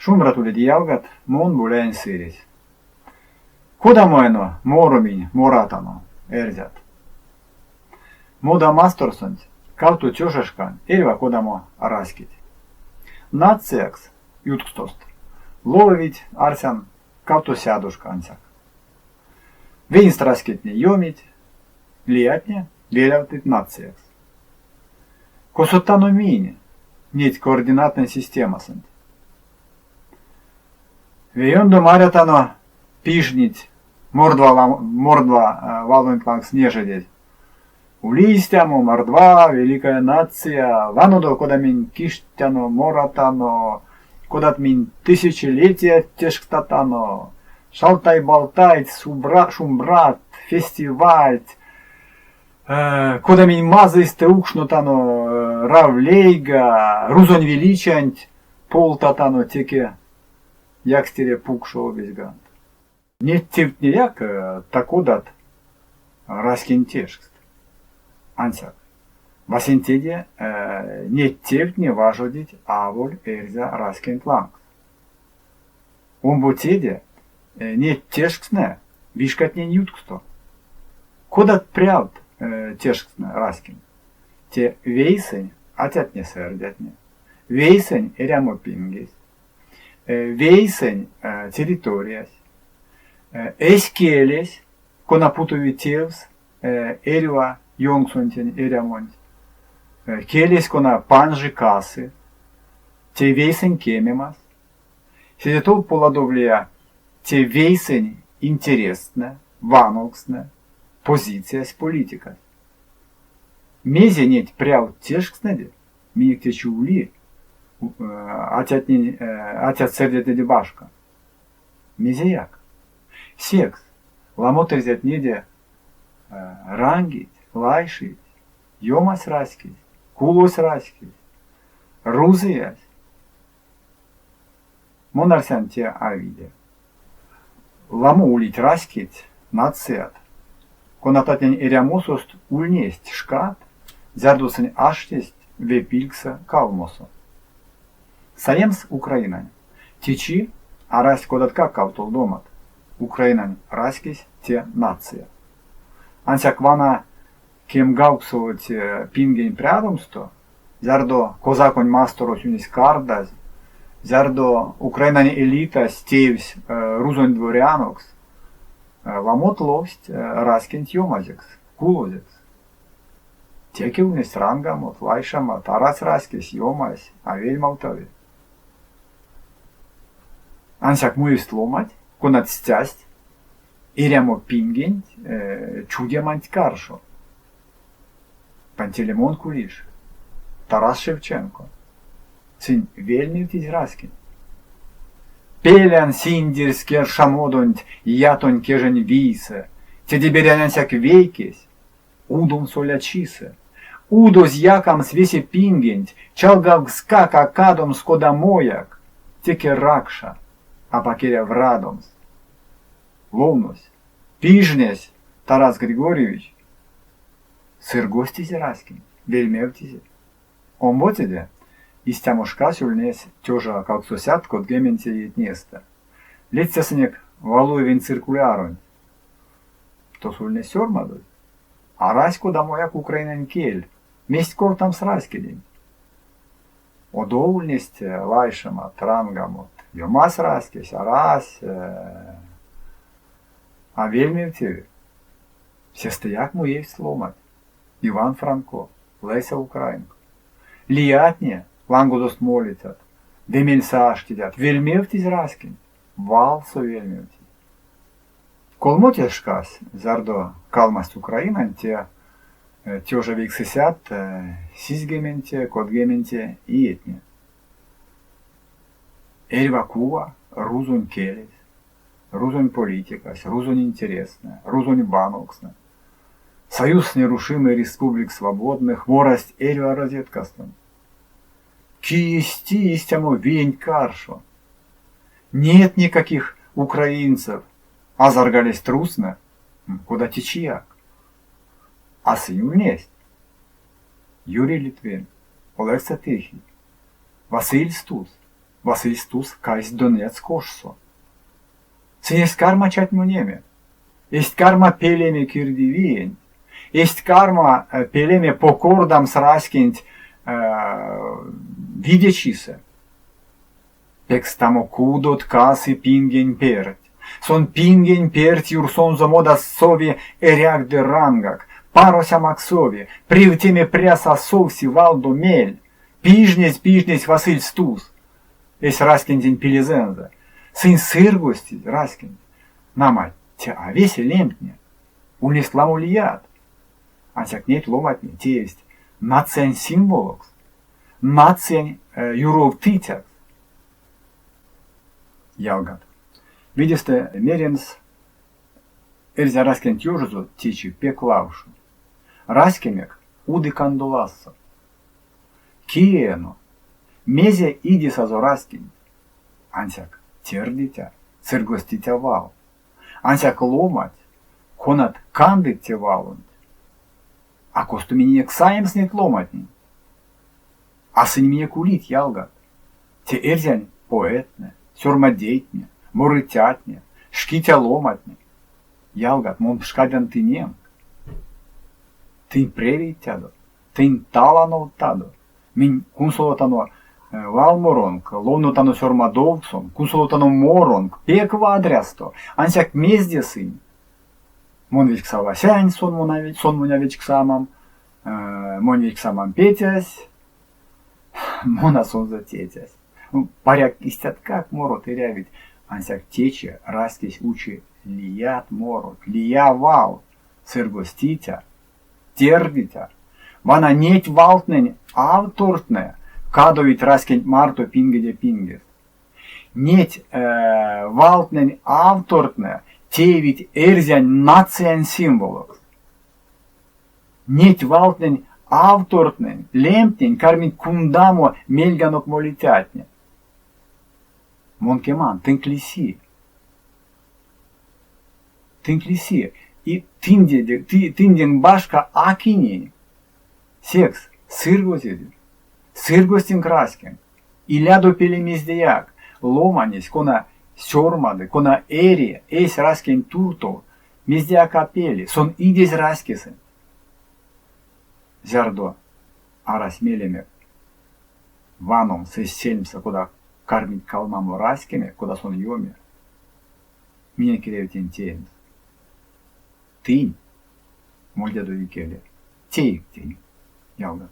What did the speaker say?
Šumbra tuli dialgat, mon bulen siris. Kudamoeno morumin moratano erzat. Moda mastorsont, kautu tjošeškan, elva kudamo raskit. Natsiaks jutkstost. Lovit arsan kautu sjaduška ansak. Vinst raskitni jomit, liatne veljavtit natsiaks. Kosutano mini, нет координатной системы. Веёнду марятано пишнить, мордва валунтланг снежедеть. У листямо мордва, великая нация, ванудо кодамин киштяно, моратано, кодат мин тысячелетия тешктатано, шалтай-болтай, шумбрат, фестиваль, кодамин мазысте укшнутано, равлейга, рузонь величант, полтатано теке, якстере пукшо обезгант. Нет тевтне як, такодат раскин тешкст. Ансяк. Васентеде нет тевтне важодить аволь эрзя раскин тланг. Умботеде нет тешкстне вишкатне нютксто. Кодат прявд тешкстне раскин. Те вейсень атятне сэрдятне. Вейсень эрямо пингес. Вейсень территориясь. Эскелес конапутови тевс эрва йонгсунтен эрямонт. Келес кона панжи касы. Те вейсень кемемас. Сидетол поладовлия те вейсень интересна, ваноксна, позиция с политикой. Мезе нет пряв тешкснеде, миник те чули, атят сердет дебашка. Мезе як. Секс, ламотер зят неде рангить, лайшить, йомас раскить, кулос раскить, рузыясь. Монарсян те авиде. Ламу улить раскить нацет. Конататен эрямосост ульнесть шкат, зярдусен аштесть вепилкса калмосо. Саемс Украинань. Тичи, а расть кодатка кавтол домат. Украинань раскись те нация. Ансяк вана кем гауксовать пингень прядумсто, зярдо козаконь масторос юнис кардаз, зярдо Украинань элита стеюсь рузонь дворянокс, ламот лость раскинь тьомазекс, кулозекс. Теки унес рангамот, лайшамат, арас раскись, йомась, а вельмалтави. Ансяк муист ломать, конат стясть, ирямо пингень, чудяманть каршо. Пантелеймон Кулиш, Тарас Шевченко, цинь вельми втись раскин. Пелян синдирскер шамодонть, ятонь кежень висе, тедеберянансяк вейкесь, удом солячисе. Удо с якам свесе пингенть, чалгав скак акадом скодамояк, теке ракша, а пакеря врадомс. Ловнось, пижнесь, Тарас Григорьевич, сыр гостизе раскин, вельмевтизе. Он ботеде, истямушка сюльнесь тёжа как сосят кот гементе етнеста. Летцесенек валуевин циркулярон. То сульнесь сёрмадой, а раську домояк Украинен кель, месть кортам с раскидень. Одоульнесть лайшема, трангамот, йомас раскись, а рась, а вельмевтиве. Все стояк му есть сломать. Иван Франко, Леся Украинка. Лиятне, лангудост молитят, демельса аштидят, вельмевтись раскинь, валсо вельмевтись. Колмоте шкась, зардо калмасть Украина, те тёжа виксисят, сизгементе, кодгементе и этне. Эльва кува, рузунь келес, рузунь политикас, рузунь интересная, рузунь баноксна. Союз нерушимый республик свободных, ворость эльва розеткастон. Киести истямо вень каршо. Нет никаких украинцев, а заргались трусно, куда течияк. А сынюль несть. Юрий Литвин, Олег Сатыхий, Василь Стус, Vasistus kais donets košso. Sines karma čatmu njeme. Est karma peleme kirdivient. Est karma peleme pokordam sraskint videčise. Pekstamo kudot kasi pingen pert. Son pingen pert jurson zomodas sovi eriak de rangak. Parosamak sovi. Privteme presa sovsi valdo mel. Pijnes Vasil stus. Es raskindin pilizenza. Sin sirgosti raskind. Nama te avesi lempne. Unis lamuliat. Ansaknet lomatne te есть nacen simboloks. Nacen jurov titjaks. Jalgat. Vidiste merens Elza raskint južzu tiči peklaušu. Raskimek udi kandulassa. Kieno. Meze idis azo raskind. Ansak terditja, sirgostitja val. Ansak lomat, konat kanditja valunt. A kostuminiek saimsnit lomatni. Asınimiek ulit jalgat. Te elzan poetne, surmadetne, murытятне, шкитя lomatne. Jalgat, mon škadan tiniem. Tin previtjado, tin talanotado. Min kunsolotano valmoronk, lovnotano surmadovson, kunsolotano moronk, pek vadresto, ansak mezdesin. Mon vilk savasян, сон моня вечк самам, mon vilk самам петясь, мона сон затетясь. Паряк истят как морот и рявить, ансяк тече, раскись учи, лият морот, лия вал, сыргоститя, тердитя, вана неть валтнень автортне, кадовит раскень марто пингеде пингес. Неть валтнень автортне, тевить эрзянь нациен символок. Неть валтнень автортнень, лемтнень, кармин кундамо мельганок молитятне. Монкеман, тынклиси. Тынклиси. И тинден башка акини. Секс, сыргозеди. Сыргостин краскен. Илядо пелемездеяк. Ломанес, кона сёрмады, кона эри, эйс раскен турто. Мездеяк апели. Сон идес раскесен. Зярдо. Арас мелеме. Ваном сесельмса, куда кармить калмаму раскеме, куда сон йоме. Меня киревтен тейнс. Тынь. Мольдяду викеле. Тейк тень. Jalgat.